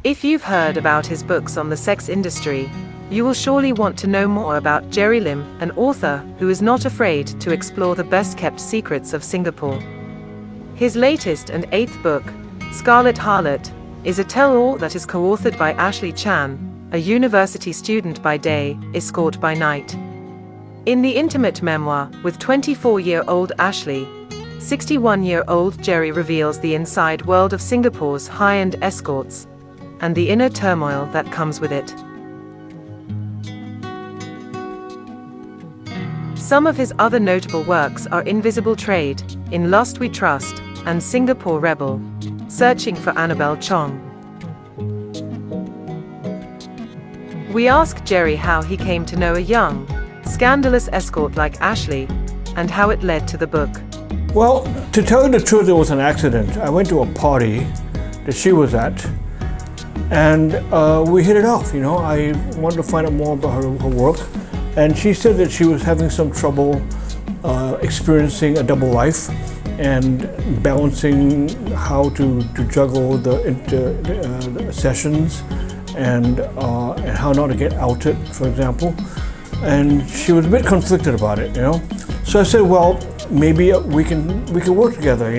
If you've heard about his books on the sex industry, you will surely want to know more about Gerrie Lim, an author who is not afraid to explore the best-kept secrets of Singapore. His latest and 8th book, Scarlet Harlot, is a tell-all that is co-authored by Ashley Chan, a university student by day, escort by night. In the intimate memoir with 24-year-old Ashley, 61-year-old Jerry reveals the inside world of Singapore's high-end escorts and the inner turmoil that comes with it. Some of his other notable works are Invisible Trade, In Lust We Trust, and Singapore Rebel, Searching for Annabelle Chong. We ask Jerry how he came to know a young, scandalous escort like Ashley, and how it led to the book. Well, to tell you the truth, it was an accident. I went to a party that she was at, and we hit it off. I wanted to find out more about her work, and she said that she was having some trouble experiencing a double life and balancing how to juggle the sessions and how not to get outed, for example. And she was a bit conflicted about it, So I said, well, maybe we can work together,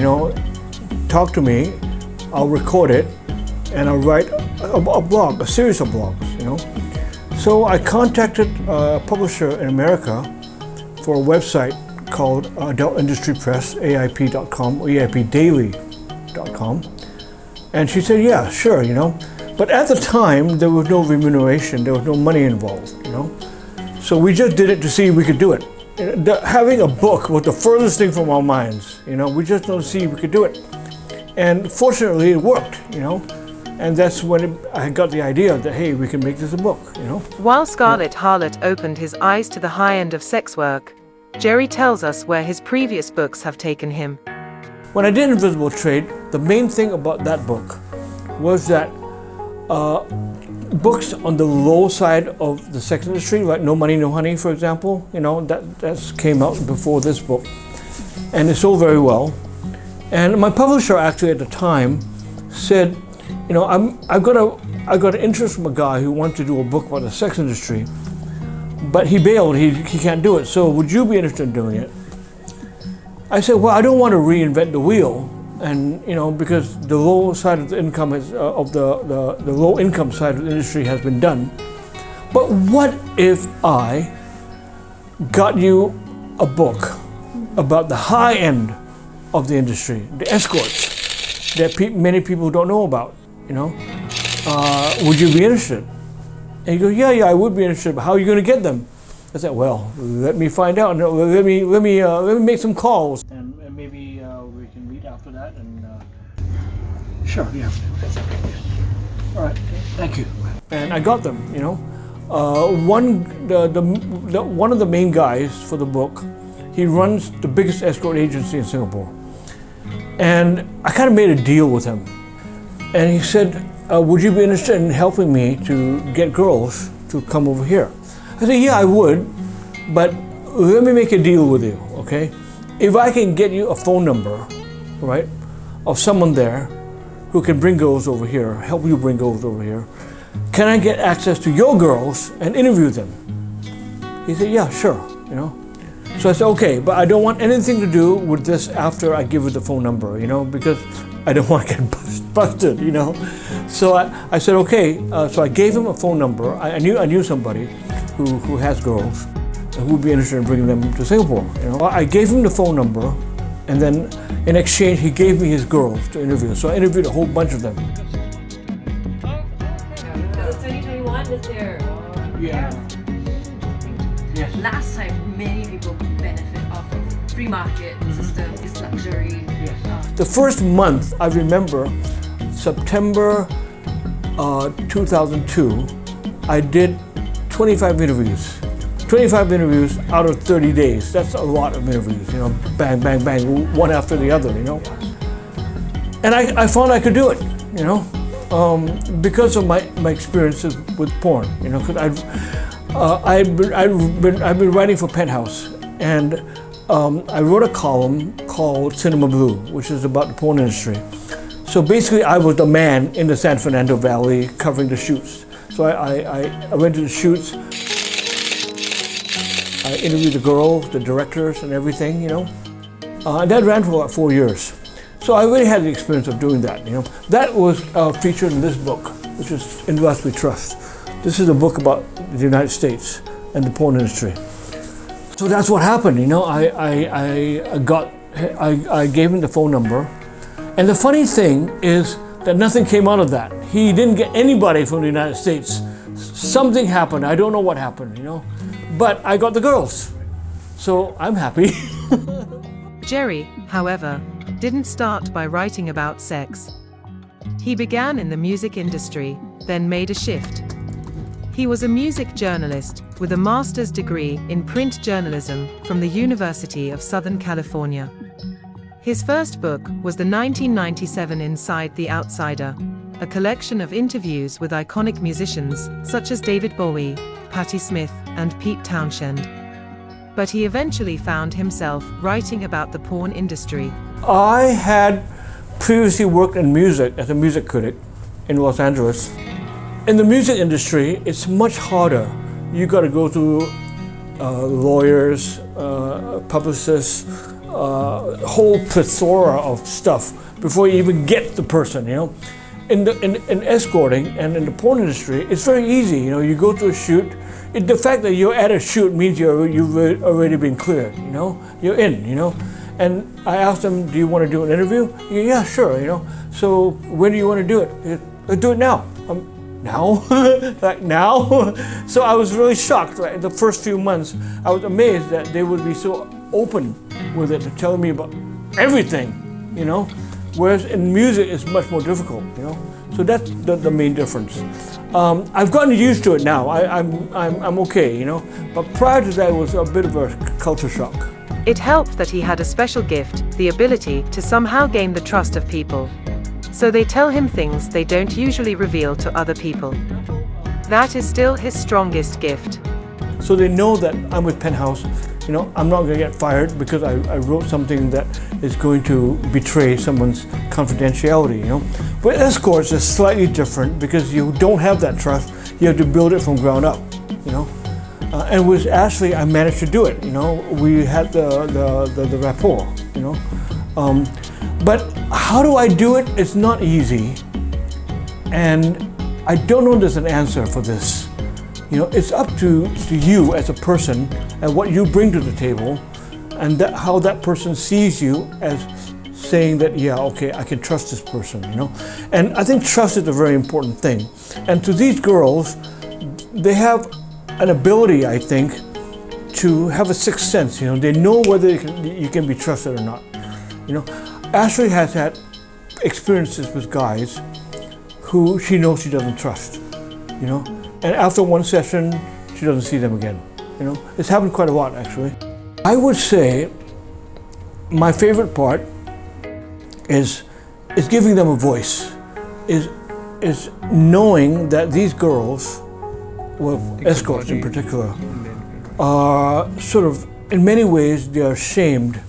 Talk to me, I'll record it, and I'll write a blog, a series of blogs, So I contacted a publisher in America for a website called Adult Industry Press, AIP.com, or AIPdaily.com. And she said, yeah, sure, But at the time, there was no remuneration, there was no money involved, So we just did it to see if we could do it. Having a book was the furthest thing from our minds, We just don't see if we could do it. And fortunately, it worked, And that's when I got the idea that, hey, we can make this a book, While Scarlet Harlot opened his eyes to the high end of sex work, Jerry tells us where his previous books have taken him. When I did Invisible Trade, the main thing about that book was that books on the low side of the sex industry, like No Money, No Honey, for example, that came out before this book. And it sold very well. And my publisher actually at the time said, I got an interest from a guy who wanted to do a book about the sex industry, but he bailed, he can't do it, so would you be interested in doing it? I said, well, I don't want to reinvent the wheel, and because the low side of the income is, the low income side of the industry has been done. But what if I got you a book about the high end of the industry, the escorts, that many people don't know about, would you be interested? And he goes, yeah, I would be interested, but how are you going to get them? I said, well, let me find out, let me make some calls. And maybe we can meet after that, and sure, yeah. All right, thank you. And I got them, one of the main guys for the book, he runs the biggest escort agency in Singapore. And I kind of made a deal with him. And he said, would you be interested in helping me to get girls to come over here? I said, yeah, I would, but let me make a deal with you, okay? If I can get you a phone number, right, of someone there who can bring girls over here, help you bring girls over here, can I get access to your girls and interview them? He said, yeah, sure, So I said, okay, but I don't want anything to do with this after I give you the phone number, because I don't want to get busted, So I said, okay, so I gave him a phone number. I knew somebody who has girls and who would be interested in bringing them to Singapore, I gave him the phone number, and then in exchange, he gave me his girls to interview. So I interviewed a whole bunch of them. That was 2021 this year. Yeah. Yes. Last time, many people benefit off of free market system, this luxury. Yes. The first month, I remember, September 2002, I did 25 interviews. 25 interviews out of 30 days. That's a lot of interviews, bang, bang, bang, one after the other, And I found I could do it, because of my experiences with porn, because I've been writing for Penthouse, and I wrote a column called Cinema Blue, which is about the porn industry. So basically, I was the man in the San Fernando Valley covering the shoots. So I went to the shoots. I interviewed the girls, the directors, and everything, you know. And that ran for about 4 years. So I really had the experience of doing that, you know. That was featured in this book, which is In Lust We Trust. This is a book about the United States and the porn industry. So that's what happened, you know. I gave him the phone number. And the funny thing is that nothing came out of that. He didn't get anybody from the United States. Something happened, I don't know what happened, you know. But I got the girls, so I'm happy. Jerry, however, didn't start by writing about sex. He began in the music industry, then made a shift. He was a music journalist with a master's degree in print journalism from the University of Southern California. His first book was the 1997 Inside the Outsider, a collection of interviews with iconic musicians such as David Bowie, Patti Smith, and Pete Townshend. But he eventually found himself writing about the porn industry. I had previously worked in music as a music critic in Los Angeles. In the music industry, it's much harder. You got to go through lawyers, publicists, a whole plethora of stuff before you even get the person, you know. In escorting and in the porn industry, it's very easy, you know. You go to a shoot. The fact that you're at a shoot means you've already been cleared, you know. You're in, you know. And I asked them, do you want to do an interview? Yeah, sure, you know. So when do you want to do it? Let's do it now. Now? Like now? So I was really shocked. Right? In the first few months, I was amazed that they would be so open with it, telling me about everything, you know. Whereas in music, it's much more difficult, you know. So that's the main difference. I've gotten used to it now. I'm okay, you know. But prior to that, it was a bit of a culture shock. It helped that he had a special gift, the ability to somehow gain the trust of people. So they tell him things they don't usually reveal to other people. That is still his strongest gift. So they know that I'm with Penthouse. You know, I'm not going to get fired because I wrote something that is going to betray someone's confidentiality, you know. But Escorts is slightly different because you don't have that trust. You have to build it from ground up, you know. And with Ashley, I managed to do it, you know. We had the rapport, you know. But how do I do it? It's not easy. And I don't know there's an answer for this. You know, it's up to you as a person and what you bring to the table and how that person sees you as saying that, yeah, okay, I can trust this person, you know. And I think trust is a very important thing. And to these girls, they have an ability, I think, to have a sixth sense, you know. They know whether you can be trusted or not, you know. Ashley has had experiences with guys who she knows she doesn't trust, you know. And after one session, she doesn't see them again, you know. It's happened quite a lot, actually. I would say my favorite part is giving them a voice, is knowing that these girls, well, escorts in particular, are sort of, in many ways, they are shamed,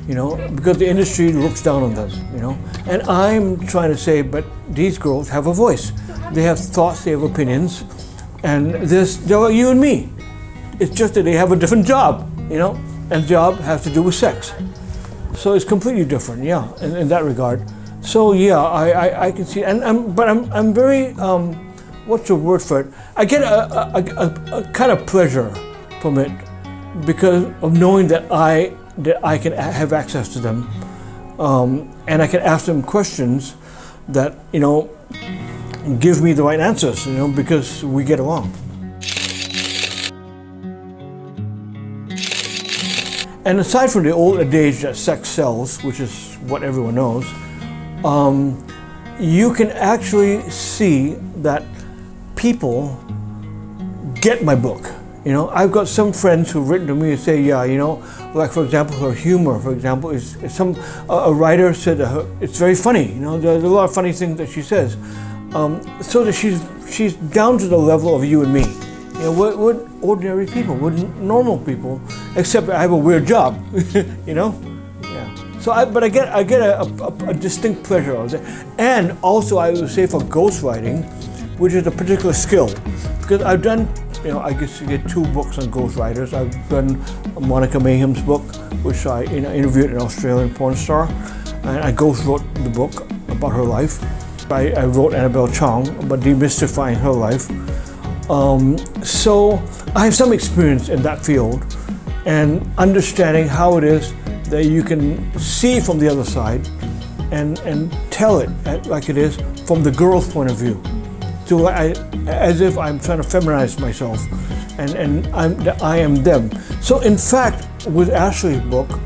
you know, because the industry looks down on them, you know. And I'm trying to say, but these girls have a voice. They have thoughts, they have opinions, and they're like you and me. It's just that they have a different job, you know, and job has to do with sex. So it's completely different, yeah, in that regard. So yeah, I can see, but I'm very, what's the word for it? I get a kind of pleasure from it because of knowing that I can have access to them, and I can ask them questions that, you know, give me the right answers, you know, because we get along. And aside from the old adage that sex sells, which is what everyone knows, you can actually see that people get my book. You know, I've got some friends who've written to me and say, yeah, you know, like for example, her humor, for example, is a writer said it's very funny. You know, there's a lot of funny things that she says, so that she's down to the level of you and me. You know, we're ordinary people, we're normal people, except I have a weird job. You know, yeah. But I get a distinct pleasure out of it. And also I would say for ghostwriting, which is a particular skill, because I've done, I guess you get 2 books on ghostwriters. I've done Monica Mayhem's book, which I interviewed an Australian porn star, and I ghost wrote the book about her life. I wrote Annabelle Chong about demystifying her life. So I have some experience in that field and understanding how it is that you can see from the other side and tell it like it is from the girl's point of view. So as if I'm trying to feminize myself and I am them. So in fact, with Ashley's book,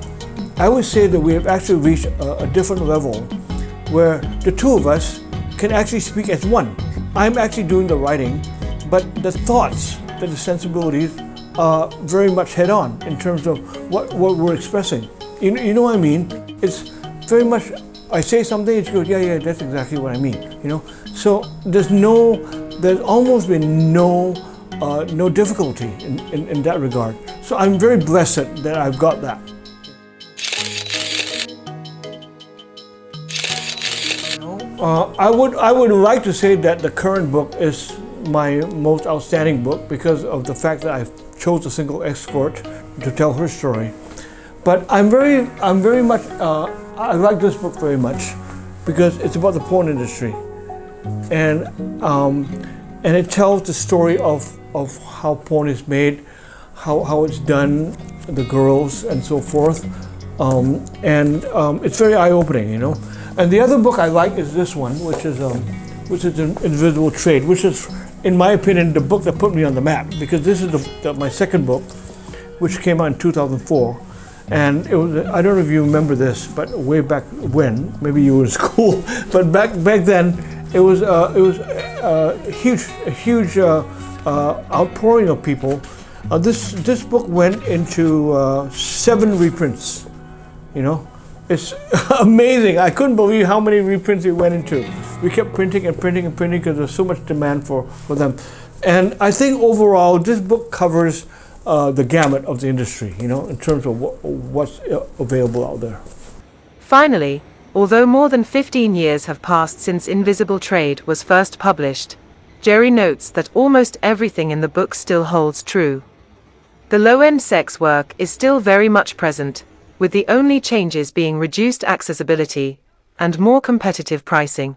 I would say that we have actually reached a different level where the 2 of us can actually speak as one. I'm actually doing the writing, but the thoughts, the sensibilities are very much head on in terms of what we're expressing. You know what I mean? It's very much, I say something, it goes, yeah, that's exactly what I mean, So there's almost been no difficulty in that regard. So I'm very blessed that I've got that. I would like to say that the current book is my most outstanding book because of the fact that I chose a single escort to tell her story. But I'm very much, I like this book very much because it's about the porn industry, and it tells the story of how porn is made, how it's done, the girls and so forth, and it's very eye-opening, And the other book I like is this one, which is an Invisible Trade, which is, in my opinion, the book that put me on the map, because this is my second book, which came out in 2004. And it was, I don't know if you remember this, but way back when, maybe you were in school, but back then, it was a huge outpouring of people. This book went into 7 reprints, It's amazing. I couldn't believe how many reprints it went into. We kept printing and printing and printing because there's so much demand for them. And I think overall, this book covers the gamut of the industry, in terms of what's available out there. Finally, although more than 15 years have passed since Invisible Trade was first published, Gerrie notes that almost everything in the book still holds true. The low-end sex work is still very much present, with the only changes being reduced accessibility and more competitive pricing.